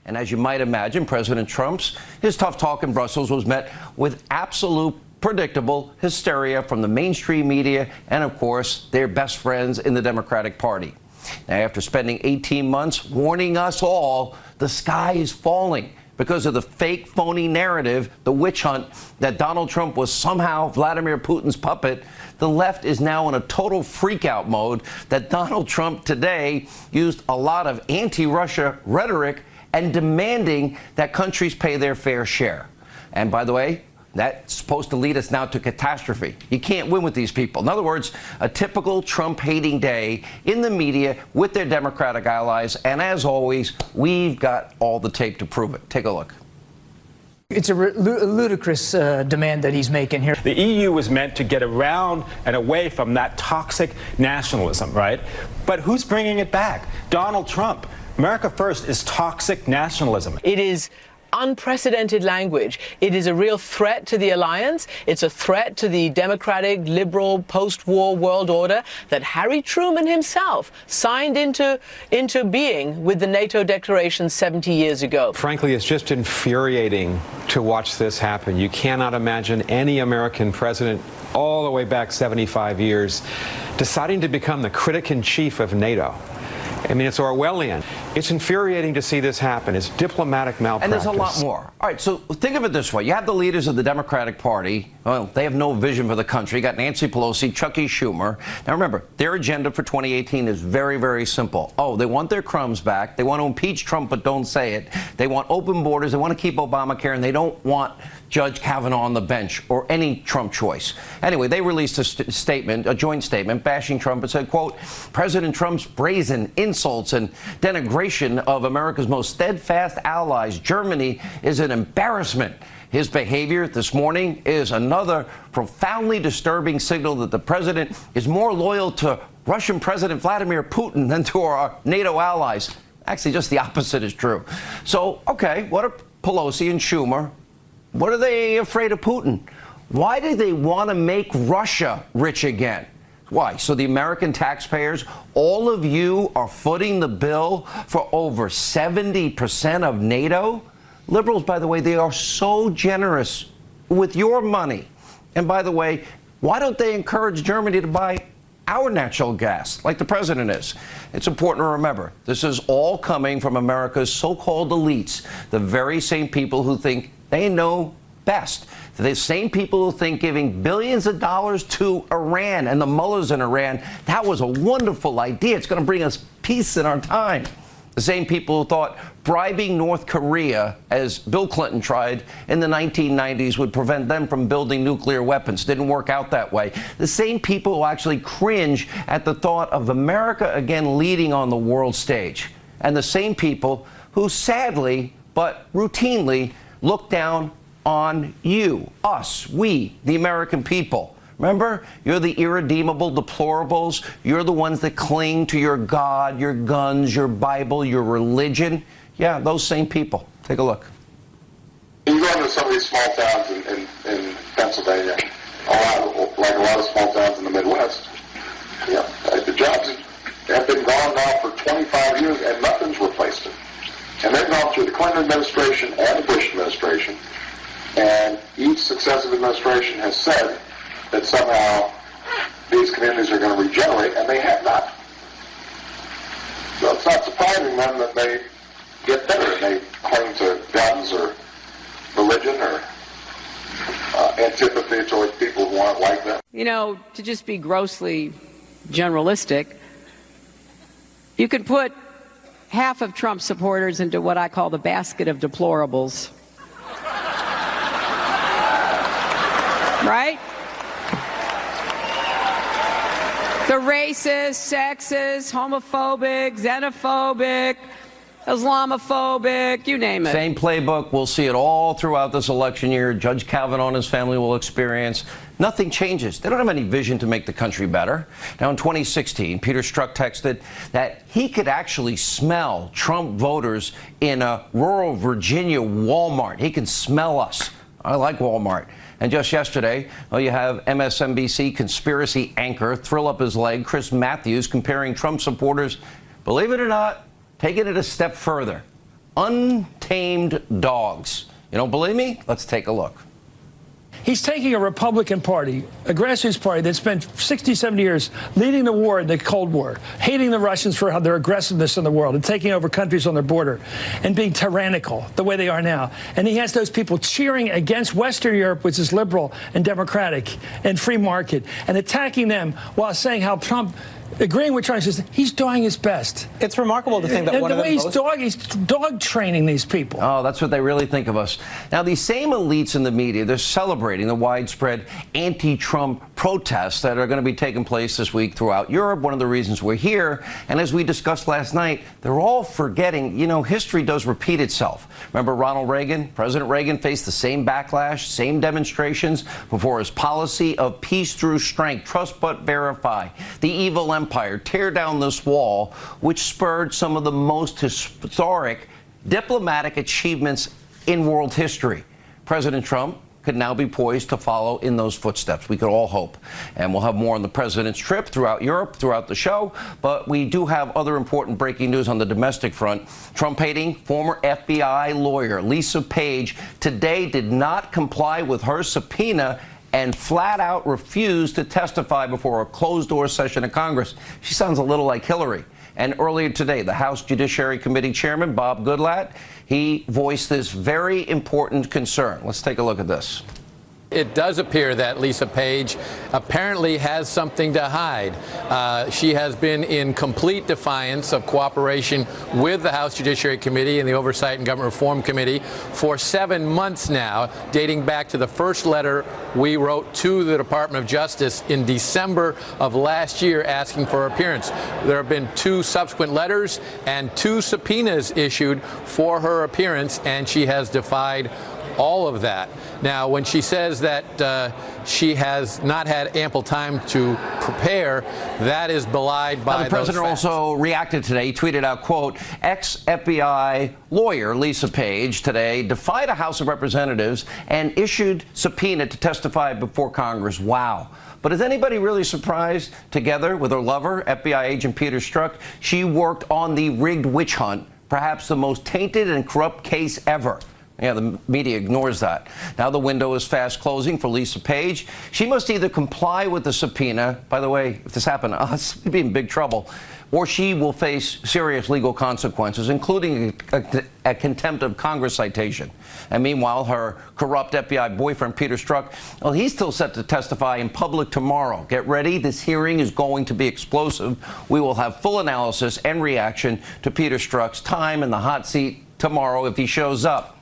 And as you might imagine, President his tough talk in Brussels was met with absolute predictable hysteria from the mainstream media and, of course, their best friends in the Democratic Party. Now, after spending 18 months warning us all, the sky is falling because of the fake, phony narrative, the witch hunt, that Donald Trump was somehow Vladimir Putin's puppet. The left is now in a total freak-out mode that Donald Trump today used a lot of anti-Russia rhetoric and demanding that countries pay their fair share. And by the way, that's supposed to lead us now to catastrophe. You can't win with these people. In other words, a typical Trump-hating day in the media with their Democratic allies. And as always, we've got all the tape to prove it. Take a look. It's a ludicrous demand that he's making here. The EU was meant to get around and away from that toxic nationalism, right? But who's bringing it back? Donald Trump. America First is toxic nationalism. It is unprecedented language. It is a real threat to the alliance. It's a threat to the democratic, liberal, post-war world order that Harry Truman himself signed into being with the NATO declaration 70 years ago. Frankly, it's just infuriating to watch this happen. You cannot imagine any American president all the way back 75 years deciding to become the critic-in-chief of NATO. I mean, it's Orwellian. It's infuriating to see this happen. It's diplomatic malpractice. And there's a lot more. All right, so think of it this way. You have the leaders of the Democratic Party. Well, they have no vision for the country. You got Nancy Pelosi, Chucky Schumer. Now, remember, their agenda for 2018 is very, very simple. Oh, they want their crumbs back. They want to impeach Trump, but don't say it. They want open borders. They want to keep Obamacare, and they don't want Judge Kavanaugh on the bench or any Trump choice. Anyway, they released a joint statement bashing Trump and said, quote, President Trump's brazen insults and denigration of America's most steadfast allies, Germany, is an embarrassment. His behavior this morning is another profoundly disturbing signal that the president is more loyal to Russian President Vladimir Putin than to our NATO allies. Actually, just the opposite is true. So, okay, what are Pelosi and Schumer? What are they afraid of Putin? Why do they want to make Russia rich again? Why? So the American taxpayers, all of you are footing the bill for over 70% of NATO? Liberals, by the way, they are so generous with your money. And by the way, why don't they encourage Germany to buy our natural gas, like the president is? It's important to remember, this is all coming from America's so-called elites, the very same people who think they know best. The same people who think giving billions of dollars to Iran and the mullahs in Iran, that was a wonderful idea. It's going to bring us peace in our time. The same people who thought bribing North Korea, as Bill Clinton tried in the 1990s, would prevent them from building nuclear weapons. Didn't work out that way. The same people who actually cringe at the thought of America again leading on the world stage. And the same people who sadly, but routinely, look down on you, us, we, the American people. Remember, you're the irredeemable deplorables. You're the ones that cling to your God, your guns, your Bible, your religion. Yeah, those same people. Take a look. You go into some of these small towns in Pennsylvania, like a lot of small towns in the Midwest. Yeah, the jobs have been gone now for 25 years, and nothing's replaced it. And they've gone through the Clinton administration and the Bush administration, and each successive administration has said that somehow these communities are going to regenerate, and they have not. So it's not surprising then that they get better and they cling to guns or religion or antipathy towards people who aren't like them. You know, to just be grossly generalistic, you could put half of Trump supporters into what I call the basket of deplorables. Right? The racist, sexist, homophobic, xenophobic, Islamophobic, you name it. Same playbook. We'll see it all throughout this election year. Judge Kavanaugh and his family will experience. Nothing changes. They don't have any vision to make the country better. Now, in 2016, Peter Strzok texted that he could actually smell Trump voters in a rural Virginia Walmart. He can smell us. I like Walmart. And just yesterday, well, you have MSNBC conspiracy anchor, thrill up his leg, Chris Matthews, comparing Trump supporters, believe it or not, taking it a step further. Untamed dogs. You don't believe me? Let's take a look. He's taking a Republican Party, a grassroots party that spent 60, 70 years leading the war in the Cold War, hating the Russians for their aggressiveness in the world and taking over countries on their border and being tyrannical the way they are now. And he has those people cheering against Western Europe, which is liberal and democratic and free market, and attacking them while saying how Trump, agreeing with Trump, says he's doing his best. It's remarkable to think that and one the of way the he's dog training these people. Oh, that's what they really think of us. Now, these same elites in the media, they're celebrating the widespread anti-Trump protests that are going to be taking place this week throughout Europe. One of the reasons we're here, and as we discussed last night, they're all forgetting, you know, history does repeat itself. Remember Ronald Reagan? President Reagan faced the same backlash, same demonstrations before his policy of peace through strength, trust but verify, the evil empire, tear down this wall, which spurred some of the most historic diplomatic achievements in world history. President Trump could now be poised to follow in those footsteps. We could all hope. And we'll have more on the president's trip throughout Europe, throughout the show. But we do have other important breaking news on the domestic front. Trump-hating former FBI lawyer Lisa Page today did not comply with her subpoena and flat out refused to testify before a closed-door session of Congress. She sounds a little like Hillary. And earlier today, the House Judiciary Committee Chairman, Bob Goodlatte, he voiced this very important concern. Let's take a look at this. It does appear that Lisa Page apparently has something to hide. She has been in complete defiance of cooperation with the House Judiciary Committee and the Oversight and Government Reform Committee for 7 months now, dating back to the first letter we wrote to the Department of Justice in December of last year asking for her appearance. There have been 2 subsequent letters and 2 subpoenas issued for her appearance, and she has defied all of that. Now, when she says that she has not had ample time to prepare, that is belied by the president also reacted today. He tweeted out, quote, ex-FBI lawyer Lisa Page today defied a House of Representatives and issued subpoena to testify before Congress. Wow. But is anybody really surprised? Together with her lover, FBI agent Peter Strzok, she worked on the rigged witch hunt, perhaps the most tainted and corrupt case ever. Yeah, the media ignores that. Now the window is fast closing for Lisa Page. She must either comply with the subpoena, by the way, if this happened to us, we'd be in big trouble, or she will face serious legal consequences, including a contempt of Congress citation. And meanwhile, her corrupt FBI boyfriend, Peter Strzok, well, he's still set to testify in public tomorrow. Get ready. This hearing is going to be explosive. We will have full analysis and reaction to Peter Strzok's time in the hot seat tomorrow if he shows up.